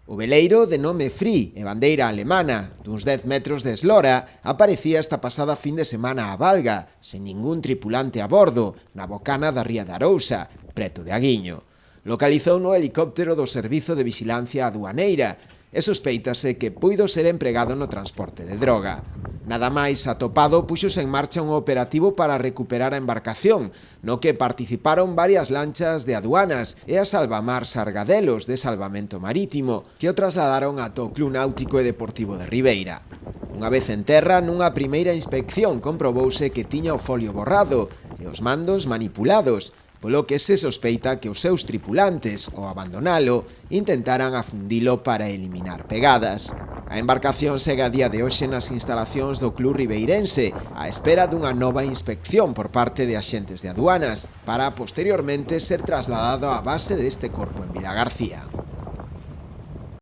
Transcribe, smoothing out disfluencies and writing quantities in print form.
O veleiro, de nome Free e bandeira alemana, duns 10 metros de eslora, aparecía esta pasada fin de semana a Valga, sen ningún tripulante a bordo, na bocana da ría de Arousa, preto de Aguiño. Localizou no helicóptero do Servizo de Vixilancia Aduaneira e sospeitase que puido ser empregado no transporte de droga. Nada máis atopado, puxose en marcha un operativo para recuperar a embarcación, no que participaron varias lanchas de aduanas e a Salvamar Sargadelos de Salvamento Marítimo, que o trasladaron ata o Club Náutico e Deportivo de Ribeira. Unha vez en terra, nunha primeira inspección comprobouse que tiña o folio borrado e os mandos manipulados, polo que se sospeita que os seus tripulantes, ao abandonalo, intentaran afundilo para eliminar pegadas. A embarcación segue a día de hoxe nas instalacións do Club Ribeirense, á espera dunha nova inspección por parte de axentes de aduanas, para posteriormente ser trasladado á base deste corpo en Vilagarcía.